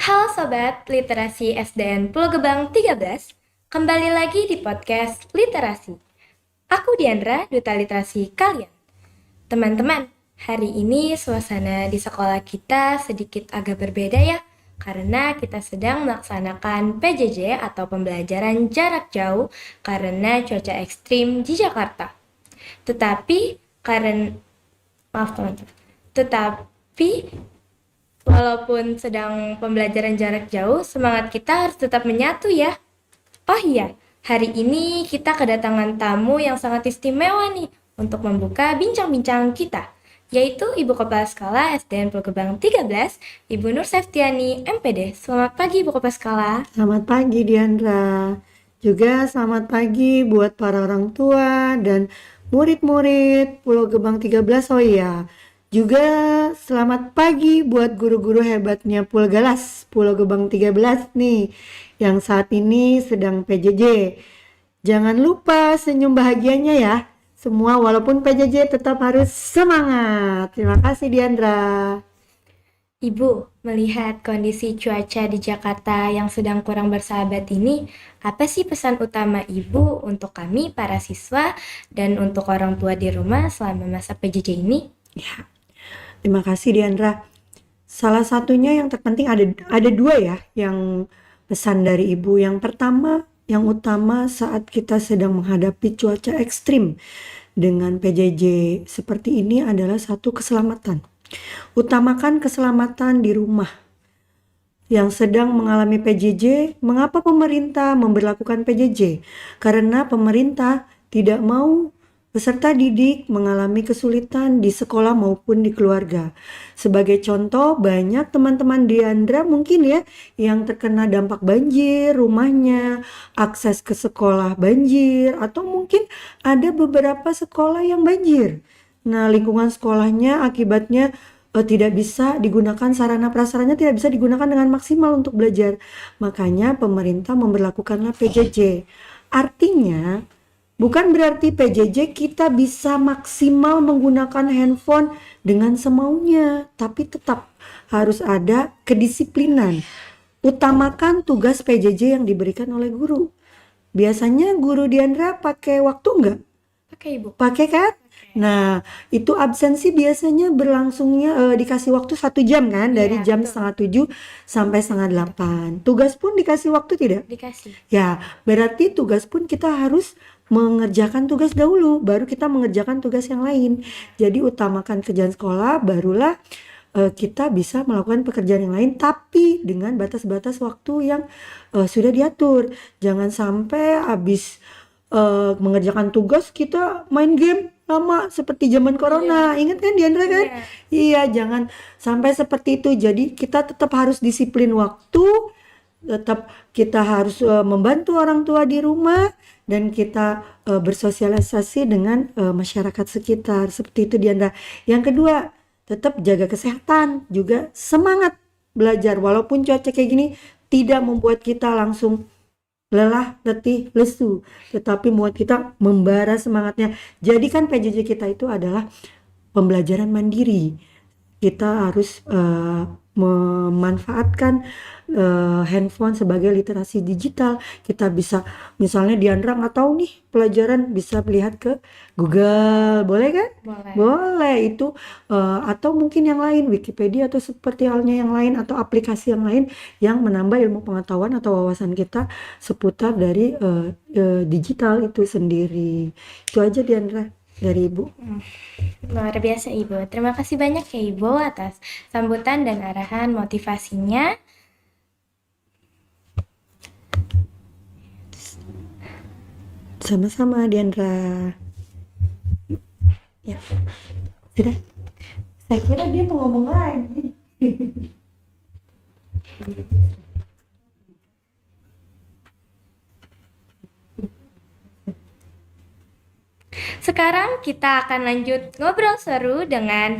Halo Sobat Literasi SDN Pulau Gebang 13, kembali lagi di podcast Literasi. Aku Diandra, Duta Literasi kalian. Teman-teman, hari ini suasana di sekolah kita sedikit agak berbeda ya, karena kita sedang melaksanakan PJJ atau pembelajaran jarak jauh karena cuaca ekstrim di Jakarta. Tetapi, karena, maaf teman-teman, tetapi walaupun sedang pembelajaran jarak jauh, semangat kita harus tetap menyatu ya. Oh iya, hari ini kita kedatangan tamu yang sangat istimewa nih untuk membuka bincang-bincang kita, yaitu Ibu Kepala Sekolah SDN Pulau Gebang 13, Ibu Nur Septiani, MPD. Selamat pagi Ibu Kepala Sekolah. Selamat pagi Diandra. Juga selamat pagi buat para orang tua dan murid-murid Pulau Gebang 13. Oh iya, juga selamat pagi buat guru-guru hebatnya Pulau Galas, Pulau Gebang 13 nih, yang saat ini sedang PJJ. Jangan lupa senyum bahagianya ya. Semua walaupun PJJ tetap harus semangat. Terima kasih Diandra. Ibu, melihat kondisi cuaca di Jakarta yang sedang kurang bersahabat ini, apa sih pesan utama Ibu untuk kami para siswa dan untuk orang tua di rumah selama masa PJJ ini? Ya, terima kasih Diandra. Salah satunya yang terpenting ada dua ya yang pesan dari ibu. Yang pertama, yang utama saat kita sedang menghadapi cuaca ekstrim dengan PJJ seperti ini adalah satu keselamatan. Utamakan keselamatan di rumah. Yang sedang mengalami PJJ, mengapa pemerintah memberlakukan PJJ? Karena pemerintah tidak mau peserta didik mengalami kesulitan di sekolah maupun di keluarga. Sebagai contoh, banyak teman-teman Diandra mungkin ya yang terkena dampak banjir, rumahnya, akses ke sekolah banjir, atau mungkin ada beberapa sekolah yang banjir. Nah, lingkungan sekolahnya akibatnya tidak bisa digunakan, sarana prasaranya tidak bisa digunakan dengan maksimal untuk belajar. Makanya pemerintah memberlakukanlah PJJ. Artinya bukan berarti PJJ kita bisa maksimal menggunakan handphone dengan semaunya, tapi tetap harus ada kedisiplinan. Utamakan tugas PJJ yang diberikan oleh guru. Biasanya guru Diandra pakai waktu enggak? Oke Ibu. Pakai kan? Nah, itu absensi biasanya berlangsungnya dikasih waktu 1 jam kan, dari Iya, jam betul. setengah 7 sampai setengah 8. Tugas pun dikasih waktu tidak? Dikasih. Ya, berarti tugas pun kita harus mengerjakan tugas dahulu, baru kita mengerjakan tugas yang lain. Jadi utamakan kerjaan sekolah, barulah kita bisa melakukan pekerjaan yang lain, tapi dengan batas-batas waktu yang sudah diatur. Jangan sampai habis mengerjakan tugas kita main game lama seperti zaman corona. Ingat kan Diandra kan? Iya. Iya, jangan sampai seperti itu. Jadi kita tetap harus disiplin waktu, tetap kita harus membantu orang tua di rumah, dan kita bersosialisasi dengan masyarakat sekitar. Seperti itu Diandra. Yang kedua, tetap jaga kesehatan, juga semangat belajar walaupun cuaca kayak gini tidak membuat kita langsung lelah, letih, lesu, tetapi membuat kita membara semangatnya. Jadikan PJJ kita itu adalah pembelajaran mandiri. Kita harus memanfaatkan handphone sebagai literasi digital. Kita bisa, misalnya Diandra nggak tahu nih pelajaran, bisa lihat ke Google, boleh kan? Boleh. Boleh itu, atau mungkin yang lain, Wikipedia atau seperti halnya yang lain, atau aplikasi yang lain yang menambah ilmu pengetahuan atau wawasan kita seputar dari digital itu sendiri. Itu aja Diandra dari Ibu. Luar biasa Ibu. Terima kasih banyak ya Ibu atas sambutan dan arahan motivasinya. Sama-sama Diandra. Ya, sudah. Saya kira dia mau ngomong lagi. Sekarang kita akan lanjut ngobrol seru dengan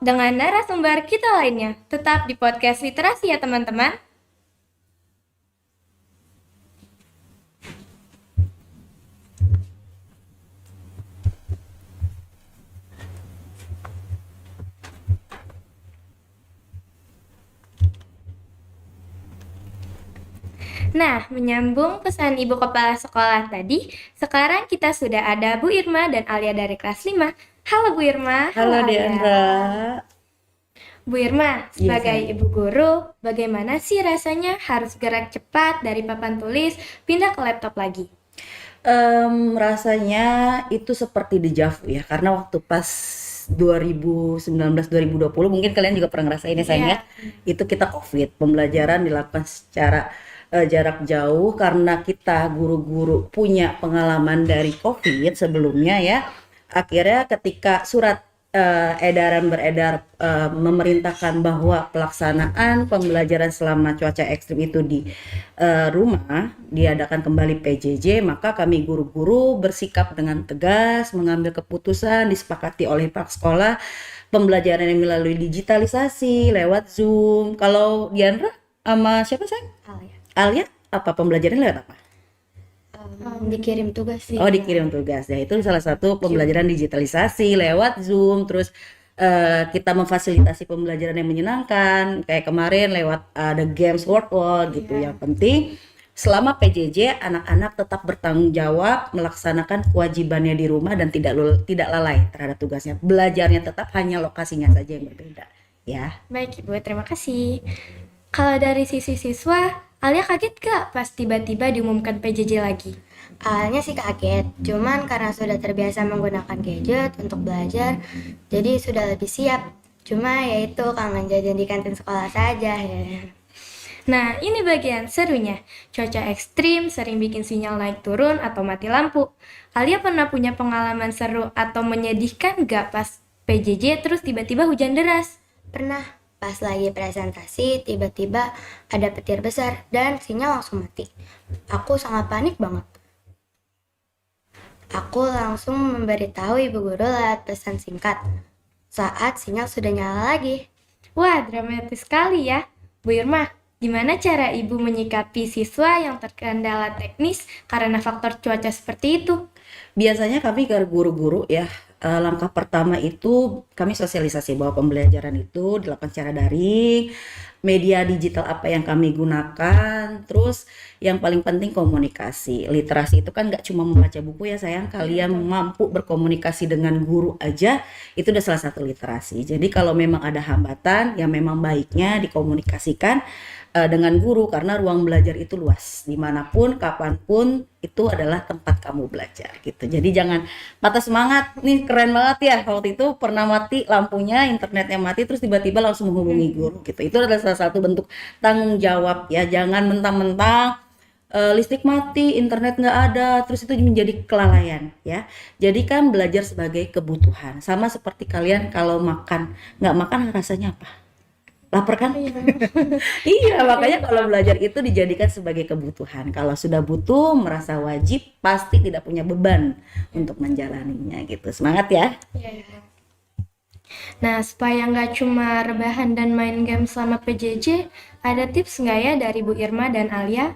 narasumber kita lainnya. Tetap di podcast literasi ya teman-teman. Nah, menyambung pesan Ibu Kepala Sekolah tadi, sekarang kita sudah ada Bu Irma dan Alia dari kelas 5. Halo Bu Irma, Halo Alia. Diandra. Bu Irma, Iya, sebagai sayang. ibu guru, bagaimana sih rasanya harus gerak cepat dari papan tulis pindah ke laptop lagi? Rasanya itu seperti dejavu ya, karena waktu pas 2019-2020 mungkin kalian juga pernah ngerasain ya sayang ya. Itu kita COVID, pembelajaran dilakukan secara jarak jauh karena kita guru-guru punya pengalaman dari COVID sebelumnya ya. Akhirnya ketika surat edaran beredar memerintahkan bahwa pelaksanaan pembelajaran selama cuaca ekstrim itu di rumah diadakan kembali PJJ, maka kami guru-guru bersikap dengan tegas mengambil keputusan disepakati oleh pihak sekolah pembelajaran yang melalui digitalisasi lewat Zoom. Kalau Diandra sama siapa sayang? Alia apa pembelajaran lewat apa? Dikirim tugas sih. Oh, dikirim tugas. Ya, itu salah satu pembelajaran digitalisasi lewat Zoom. Terus kita memfasilitasi pembelajaran yang menyenangkan. Kayak kemarin lewat ada games World War gitu. Yang penting selama PJJ anak-anak tetap bertanggung jawab melaksanakan kewajibannya di rumah dan tidak lalai terhadap tugasnya. Belajarnya tetap, hanya lokasinya saja yang berbeda. Ya. Baik Ibu, terima kasih. Kalau dari sisi siswa, Alia kaget gak pas tiba-tiba diumumkan PJJ lagi? Awalnya sih kaget, cuman karena sudah terbiasa menggunakan gadget untuk belajar, jadi sudah lebih siap. Cuma ya itu kangen jajan di kantin sekolah saja ya. Nah, ini bagian serunya. Cuaca ekstrim sering bikin sinyal naik turun atau mati lampu. Alia pernah punya pengalaman seru atau menyedihkan gak pas PJJ terus tiba-tiba hujan deras? Pernah pas lagi presentasi tiba-tiba ada petir besar dan sinyal langsung mati. Aku sangat panik banget. Aku langsung memberitahu ibu guru lewat pesan singkat saat sinyal sudah nyala lagi. Wah, dramatis sekali ya. Bu Irma, gimana cara Ibu menyikapi siswa yang terkendala teknis karena faktor cuaca seperti itu? Biasanya kami ke guru-guru ya, langkah pertama itu kami sosialisasi bahwa pembelajaran itu dilakukan secara daring, media digital apa yang kami gunakan, terus yang paling penting komunikasi. Literasi itu kan nggak cuma membaca buku ya sayang, kalian mampu berkomunikasi dengan guru aja, itu udah salah satu literasi. Jadi kalau memang ada hambatan, ya memang baiknya dikomunikasikan dengan guru karena ruang belajar itu luas, dimanapun, kapanpun itu adalah tempat kamu belajar gitu. Jadi jangan patah semangat, nih keren banget ya waktu itu pernah mati lampunya, internetnya mati, terus tiba-tiba langsung menghubungi guru gitu. Itu adalah salah satu bentuk tanggung jawab ya, jangan mentang-mentang listrik mati, internet nggak ada, terus itu menjadi kelalaian ya. Jadi kan belajar sebagai kebutuhan, sama seperti kalian kalau makan, nggak makan rasanya apa? Lapar kan? Iya, makanya kalau belajar itu dijadikan sebagai kebutuhan. Kalau sudah butuh, merasa wajib, pasti tidak punya beban untuk menjalaninya gitu. Semangat ya. Nah, supaya nggak cuma rebahan dan main game selama PJJ, ada tips nggak ya dari Bu Irma dan Alia?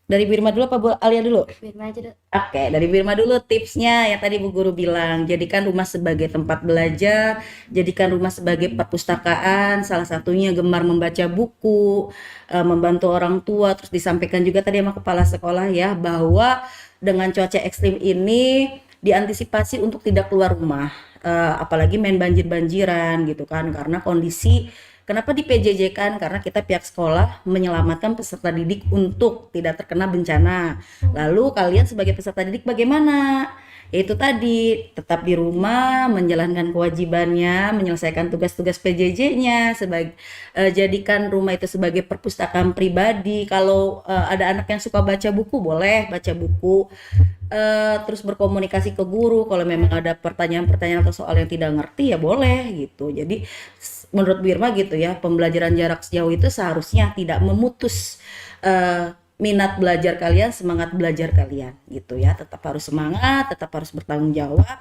Dari Birma dulu apa Bu Alia dulu? Firman aja dulu. Oke, dari Birma dulu tipsnya yang tadi Bu Guru bilang, jadikan rumah sebagai tempat belajar, jadikan rumah sebagai perpustakaan, salah satunya gemar membaca buku, membantu orang tua, terus disampaikan juga tadi sama kepala sekolah ya, bahwa dengan cuaca ekstrim ini diantisipasi untuk tidak keluar rumah, apalagi main banjir-banjiran gitu kan, karena kondisi. Kenapa di PJJ kan? Karena kita pihak sekolah menyelamatkan peserta didik untuk tidak terkena bencana. Lalu kalian sebagai peserta didik bagaimana? Yaitu tadi tetap di rumah, menjalankan kewajibannya, menyelesaikan tugas-tugas PJJ-nya, jadikan rumah itu sebagai perpustakaan pribadi. Kalau ada anak yang suka baca buku, boleh baca buku. Terus berkomunikasi ke guru kalau memang ada pertanyaan-pertanyaan atau soal yang tidak ngerti ya boleh gitu. Jadi menurut Bu Irma gitu ya, pembelajaran jarak jauh itu seharusnya tidak memutus minat belajar kalian, semangat belajar kalian gitu ya. Tetap harus semangat, tetap harus bertanggung jawab.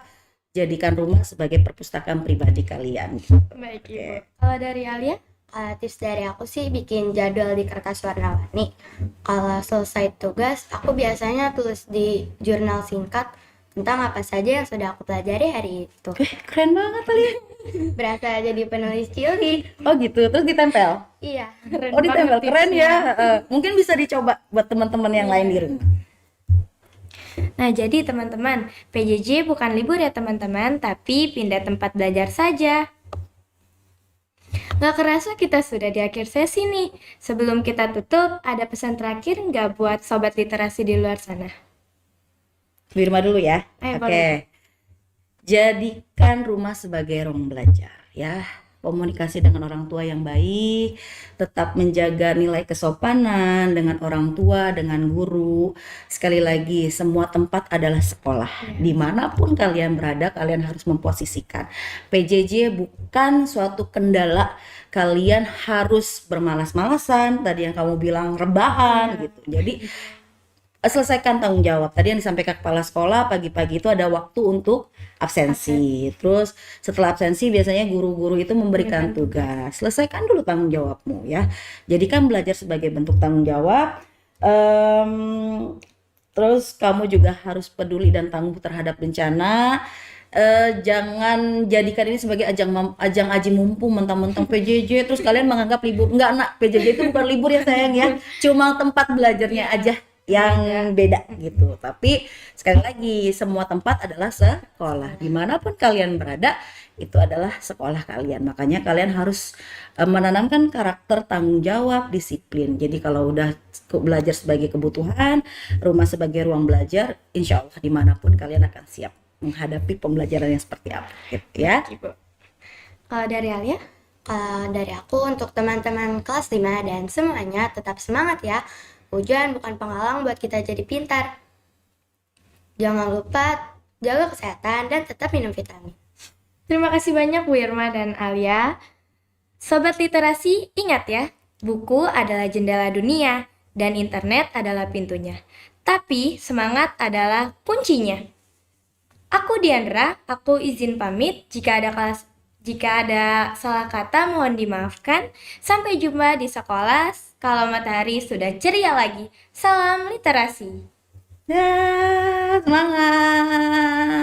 Jadikan rumah sebagai perpustakaan pribadi kalian. Baik, Ibu. Kalau dari Alia? Kalau tips dari aku sih bikin jadwal di kertas warna-warni. Kalau selesai tugas, aku biasanya tulis di jurnal singkat tentang apa saja yang sudah aku pelajari hari itu. Keren banget kalian. berasa jadi penulis cilik. Oh gitu, terus ditempel. Iya. Keren Oh ditempel, banget keren tipsnya. ya. Mungkin bisa dicoba buat teman-teman yang lain di rumah. Nah, jadi teman-teman, PJJ bukan libur ya teman-teman, tapi pindah tempat belajar saja. Nggak kerasa kita sudah di akhir sesi nih. Sebelum kita tutup, ada pesan terakhir nggak buat sobat literasi di luar sana? Birma dulu ya. Ayo, Oke. boleh. Jadikan rumah sebagai ruang belajar ya. Komunikasi dengan orang tua yang baik, tetap menjaga nilai kesopanan dengan orang tua, dengan guru. Sekali lagi, semua tempat adalah sekolah. Dimanapun kalian berada, kalian harus memposisikan. PJJ bukan suatu kendala. Kalian harus bermalas-malasan. Tadi yang kamu bilang rebahan gitu. Jadi selesaikan tanggung jawab. Tadi yang disampaikan kepala sekolah pagi-pagi itu ada waktu untuk absensi. Terus setelah absensi biasanya guru-guru itu memberikan tugas. Selesaikan dulu tanggung jawabmu ya. Jadi kan belajar sebagai bentuk tanggung jawab. Terus kamu juga harus peduli dan tangguh terhadap bencana. Jangan jadikan ini sebagai ajang aji mumpung mentang-mentang PJJ terus kalian menganggap libur. Enggak nak, PJJ itu bukan libur ya sayang ya. Cuma tempat belajarnya aja yang beda gitu. Tapi sekali lagi semua tempat adalah sekolah. Dimanapun kalian berada itu adalah sekolah kalian. Makanya kalian harus menanamkan karakter tanggung jawab, disiplin. Jadi kalau udah belajar sebagai kebutuhan, rumah sebagai ruang belajar, insya Allah dimanapun kalian akan siap menghadapi pembelajaran yang seperti apa gitu ya. Kalau dari Alia? Kalau dari aku untuk teman-teman kelas 5 dan semuanya tetap semangat ya. Hujan bukan penghalang buat kita jadi pintar. Jangan lupa jaga kesehatan dan tetap minum vitamin. Terima kasih banyak Bu Irma dan Alia. Sobat literasi, ingat ya, buku adalah jendela dunia dan internet adalah pintunya. Tapi semangat adalah kuncinya. Aku Diandra, aku izin pamit. Jika ada salah kata mohon dimaafkan. Sampai jumpa di sekolah kalau matahari sudah ceria lagi. Salam literasi. Ya, semangat.